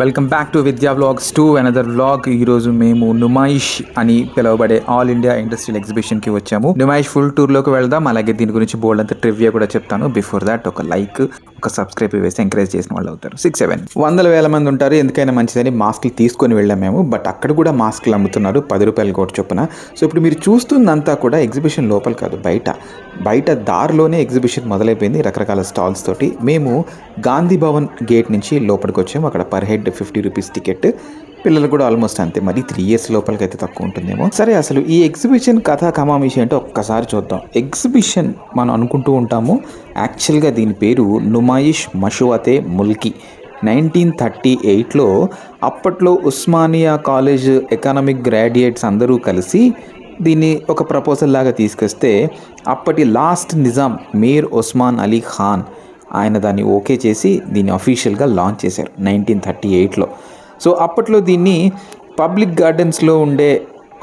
Welcome back to విద్యా vlogs 2 another vlog. ఈరోజు మేము నుమాయిష్ అని పిలువబడే ఆల్ ఇండియా ఇండస్ట్రియల్ ఎగ్జిబిషన్కి వచ్చాము. నుమాయిష్ ఫుల్ టూర్లోకి వెళ్దాం. అలాగే దీని గురించి బోల్డ్ అంత ట్రివ్యా కూడా చెప్తాను. బిఫోర్ దాట్ ఒక లైక్, ఒక సబ్స్క్రైబ్ వేసి ఎంకరేజ్ చేసిన వాళ్ళు అవుతారు. 6-7 వందల వేల మంది ఉంటారు. ఎందుకైనా మంచిదని మాస్క్లు తీసుకొని వెళ్ళాం మేము. బట్ అక్కడ కూడా మాస్క్లు అమ్ముతున్నారు 10 రూపాయల కోటి చొప్పున. సో ఇప్పుడు మీరు చూస్తుందంతా కూడా ఎగ్జిబిషన్ లోపల కాదు, బయట దారిలోనే ఎగ్జిబిషన్ మొదలైపోయింది రకరకాల స్టాల్స్ తోటి. మేము గాంధీ భవన్ గేట్ నుంచి లోపలికి వచ్చాము. అక్కడ పర్ హెడ్ 50 రూపీస్ టికెట్. పిల్లలు కూడా ఆల్మోస్ట్ అంతే, మరి 3 years లోపలికి అయితే తక్కువ ఉంటుందేమో. సరే, అసలు ఈ ఎగ్జిబిషన్ కథ కమామిషి అంటే ఒక్కసారి చూద్దాం. ఎగ్జిబిషన్ మనం అనుకుంటూ ఉంటాము, యాక్చువల్గా దీని పేరు నుమాయిష్ మషువతే ముల్కి. 1938లో అప్పట్లో ఉస్మానియా కాలేజ్ ఎకనామిక్ గ్రాడ్యుయేట్స్ అందరూ కలిసి దీన్ని ఒక ప్రపోజల్ లాగా తీసుకొస్తే అప్పటి లాస్ట్ నిజాం మీర్ ఉస్మాన్ అలీ ఖాన్ ఆయన దాన్ని ఓకే చేసి దీన్ని అఫీషియల్గా లాంచ్ చేశారు 1938లో. సో అప్పట్లో దీన్ని పబ్లిక్ గార్డెన్స్లో ఉండే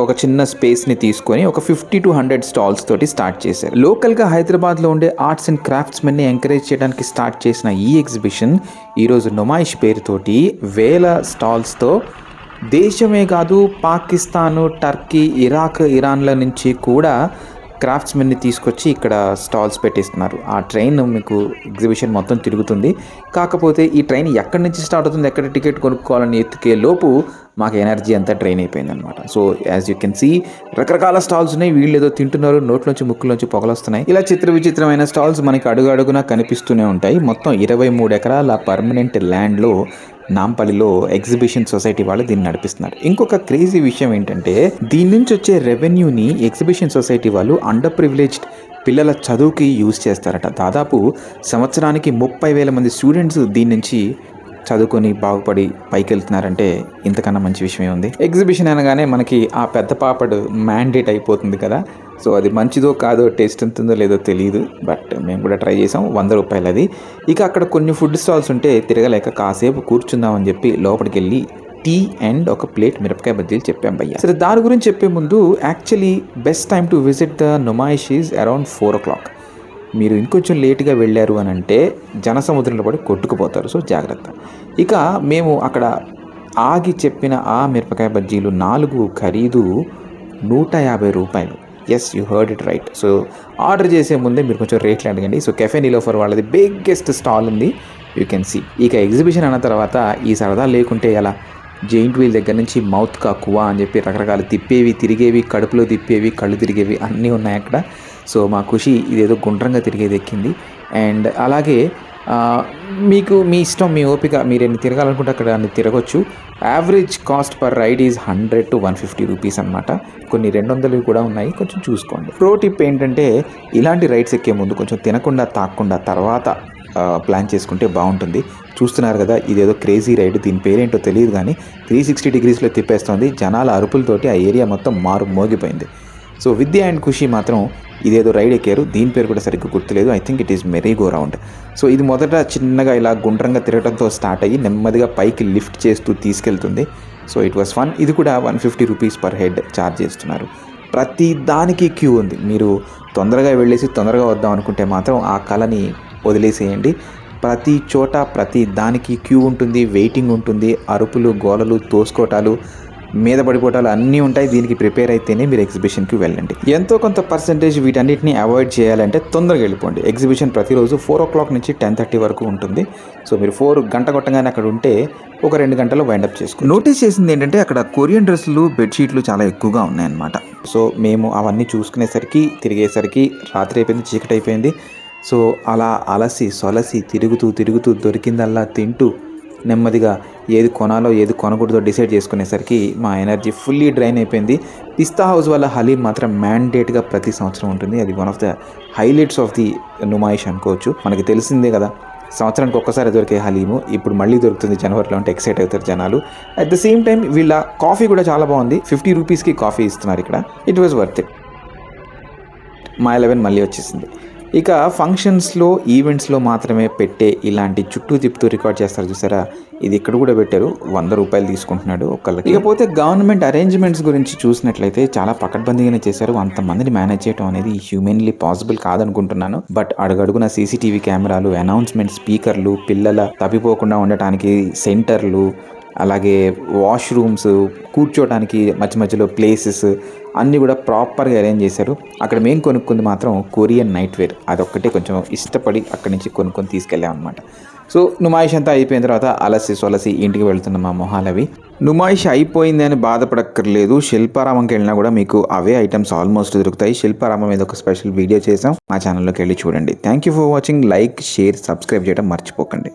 ఒక చిన్న స్పేస్ని తీసుకొని ఒక 50 to 100 స్టాల్స్ తోటి స్టార్ట్ చేశారు. లోకల్గా హైదరాబాద్లో ఉండే ఆర్ట్స్ అండ్ క్రాఫ్ట్స్మెన్ని ఎంకరేజ్ చేయడానికి స్టార్ట్ చేసిన ఈ ఎగ్జిబిషన్ ఈరోజు నుమాయిష్ పేరుతోటి వేల స్టాల్స్తో దేశమే కాదు, పాకిస్తాను, టర్కీ, ఇరాక్, ఇరాన్ల నుంచి కూడా క్రాఫ్ట్స్మెన్ని తీసుకొచ్చి ఇక్కడ స్టాల్స్ పెట్టిస్తున్నారు. ఆ ట్రైన్ మీకు ఎగ్జిబిషన్ మొత్తం తిరుగుతుంది. కాకపోతే ఈ ట్రైన్ ఎక్కడి నుంచి స్టార్ట్ అవుతుంది, ఎక్కడ టికెట్ కొనుక్కోవాలని ఎత్తుకే లోపు మాకు ఎనర్జీ అంతా ట్రైన్ అయిపోయిందనమాట. So as you can see రకరకాల స్టాల్స్ ఉన్నాయి. వీళ్ళు ఏదో తింటున్నారు, నోట్లోంచి ముక్కులోంచి పొగలొస్తున్నాయి. ఇలా విచిత్రమైన స్టాల్స్ మనకి అడుగడుగునా కనిపిస్తూనే ఉంటాయి. మొత్తం 23 ఎకరాల పర్మనెంట్ ల్యాండ్లో నాంపల్లిలో ఎగ్జిబిషన్ సొసైటీ వాళ్ళు దీన్ని నడిపిస్తున్నారు. ఇంకొక క్రేజీ విషయం ఏంటంటే దీని నుంచి వచ్చే రెవెన్యూని ఎగ్జిబిషన్ సొసైటీ వాళ్ళు అండర్ ప్రివిలేజ్డ్ పిల్లల చదువుకి యూజ్ చేస్తారట. దాదాపు సంవత్సరానికి 30,000 మంది స్టూడెంట్స్ దీని నుంచి చదువుకొని బాగుపడి పైకి వెళ్తున్నారంటే ఇంతకన్నా మంచి విషయమే ఉంది. ఎగ్జిబిషన్ అనగానే మనకి ఆ పెద్ద పాపడు మ్యాండేట్ అయిపోతుంది కదా. సో అది మంచిదో కాదో, టేస్ట్ ఉంటుందో లేదో తెలియదు. బట్ మేము కూడా ట్రై చేసాం. 100 రూపాయలు అది. ఇక అక్కడ కొన్ని ఫుడ్ స్టాల్స్ ఉంటే తిరగలేక కాసేపు కూర్చుందామని చెప్పి లోపలికి వెళ్ళి టీ అండ్ ఒక ప్లేట్ మిరపకాయ బజ్జీలు చెప్పాం భయ్య. సరే, దాని గురించి చెప్పే ముందు actually best time to visit the Numaish is around 4 o'clock. మీరు ఇంకొంచెం లేట్గా వెళ్ళారు అని అంటే జనసముద్రంలో పడి కొట్టుకుపోతారు. సో జాగ్రత్త. ఇక మేము అక్కడ ఆగి చెప్పిన ఆ మిరపకాయ బజ్జీలు 4 ఖరీదు 150 రూపాయలు. Yes, you heard it right. So order చేసే ముందే మీరు కొంచెం రేట్లు అడగండి. సో కెఫే నీలోఫర్ వాళ్ళది బిగ్గెస్ట్ స్టాల్ ఉంది, యూ కెన్ సీ. ఇక ఎగ్జిబిషన్ అన్న తర్వాత ఈ సరదా లేకుంటే ఎలా? జెయింట్ వీల్ దగ్గర నుంచి మౌత్ కా కువా అని చెప్పి రకరకాల తిప్పేవి, తిరిగేవి, కడుపులో తిప్పేవి, కళ్ళు తిరిగేవి అన్నీ ఉన్నాయి అక్కడ. సో మా ఖుషి ఇదేదో గుండ్రంగా తిరిగేది ఎక్కింది. అండ్ అలాగే మీకు మీ ఇష్టం, మీ ఓపిక, మీరు ఎన్ని తిరగాలనుకుంటే అక్కడ అన్ని తిరగొచ్చు. Average cost per ride is 100 to 150 rupees అనమాట. కొన్ని 200 కూడా ఉన్నాయి, కొంచెం చూసుకోండి. ప్రో టిప్ ఏంటంటే ఇలాంటి రైడ్స్ ఎక్కే ముందు కొంచెం తినకుండా తాకుండా తర్వాత ప్లాన్ చేసుకుంటే బాగుంటుంది. చూస్తున్నారు కదా, ఇదేదో క్రేజీ రైడ్, దీని పేరేంటో తెలియదు కానీ 360 degreesలో తిప్పేస్తుంది. జనాల అరుపులతోటి ఆ ఏరియా మొత్తం మోగిపోయింది. సో విద్య అండ్ ఖుషి మాత్రం ఇదేదో రైడ్ ఎక్కారు. దీని పేరు కూడా సరిగ్గా గుర్తులేదు. I think it is merry go round. So ఇది మొదట చిన్నగా ఇలా గుండ్రంగా తిరగడంతో స్టార్ట్ అయ్యి నెమ్మదిగా పైకి లిఫ్ట్ చేస్తూ తీసుకెళ్తుంది. So it was fun. ఇది కూడా 150 రూపీస్ పర్ హెడ్ ఛార్జ్ చేస్తున్నారు. ప్రతి దానికి క్యూ ఉంది. మీరు తొందరగా వెళ్ళేసి తొందరగా వద్దాం అనుకుంటే మాత్రం ఆ కళని వదిలేసేయండి. ప్రతి చోట ప్రతి దానికి క్యూ ఉంటుంది, వెయిటింగ్ ఉంటుంది, అరుపులు, గోలలు, తోసుకోటాలు, మీద పడిపోవటాలు అన్నీ ఉంటాయి. దీనికి ప్రిపేర్ అయితేనే మీరు ఎగ్జిబిషన్కి వెళ్ళండి. ఎంతో కొంత పర్సెంటేజ్ వీటన్నిటిని అవాయిడ్ చేయాలంటే తొందరగా వెళ్ళిపోండి. ఎగ్జిబిషన్ ప్రతిరోజు 4 o'clock నుంచి 10:30 వరకు ఉంటుంది. సో మీరు 4 గంట కొట్టగానే అక్కడ ఉంటే ఒక 2 గంటలు వైండప్ చేసుకోండి. నోటీస్ చేసింది ఏంటంటే అక్కడ కొరియన్ డ్రెస్సులు, బెడ్షీట్లు చాలా ఎక్కువగా ఉన్నాయన్నమాట. సో మేము అవన్నీ చూసుకునేసరికి తిరిగేసరికి రాత్రి అయిపోయింది, చీకటి అయిపోయింది. సో అలా అలసి సొలసి తిరుగుతూ దొరికిందల్లా తింటూ నెమ్మదిగా ఏది కొనాలో ఏది కొనకూడదో డిసైడ్ చేసుకునేసరికి మా ఎనర్జీ ఫుల్లీ డ్రైన్ అయిపోయింది. పిస్తా హౌస్ వాళ్ళ హలీం మాత్రం మ్యాండేట్గా ప్రతి సంవత్సరం ఉంటుంది. అది one of the highlights of the Numaish అనుకోవచ్చు. మనకి తెలిసిందే కదా, సంవత్సరానికి ఒక్కసారి దొరికే హలీము ఇప్పుడు మళ్ళీ దొరుకుతుంది జనవరిలో అంటే ఎక్సైట్ అవుతారు జనాలు. అట్ ద సేమ్ టైం వీళ్ళ కాఫీ కూడా చాలా బాగుంది. 50 రూపీస్కి కాఫీ ఇస్తున్నారు ఇక్కడ. It was worth it. మా 11 మళ్ళీ వచ్చేసింది. ఇక ఫంక్షన్స్లో, ఈవెంట్స్లో మాత్రమే పెట్టే ఇలాంటి చుట్టూ తిప్పుతూ రికార్డ్ చేస్తారు చూసారా, ఇది ఇక్కడ కూడా పెట్టారు. 100 రూపాయలు తీసుకుంటున్నాడు ఒకళ్ళకి. ఇకపోతే గవర్నమెంట్ అరేంజ్మెంట్స్ గురించి చూసినట్లయితే చాలా పకడ్బందీగానే చేశారు. అంతమందిని మేనేజ్ చేయడం అనేది హ్యూమన్లీ పాసిబుల్ కాదనుకుంటున్నాను. బట్ అడుగడుగున CCTV కెమెరాలు, అనౌన్స్మెంట్ స్పీకర్లు, పిల్లల తప్పిపోకుండా ఉండటానికి సెంటర్లు, అలాగే వాష్రూమ్స్, కూర్చోవడానికి మధ్య మధ్యలో ప్లేసెస్ అన్నీ కూడా ప్రాపర్గా అరేంజ్ చేశారు. అక్కడ మేము కొనుక్కుంది మాత్రం కొరియన్ నైట్ వేర్. అదొక్కటే కొంచెం ఇష్టపడి అక్కడి నుంచి కొనుక్కొని తీసుకెళ్ళాం అనమాట. సో నుమాయిష్ అంతా అయిపోయిన తర్వాత అలసి సొలసి ఇంటికి వెళ్తున్న మా మొహాలవి. నుమాయిష్ అయిపోయింది అని బాధపడక్కర్లేదు. శిల్పారామంకి వెళ్ళినా కూడా మీకు అవే ఐటమ్స్ ఆల్మోస్ట్ దొరుకుతాయి. శిల్పారామం మీద ఒక స్పెషల్ వీడియో చేసాం, మా ఛానల్లోకి వెళ్ళి చూడండి. Thank you for watching. Like, share, subscribe చేయడం మర్చిపోకండి.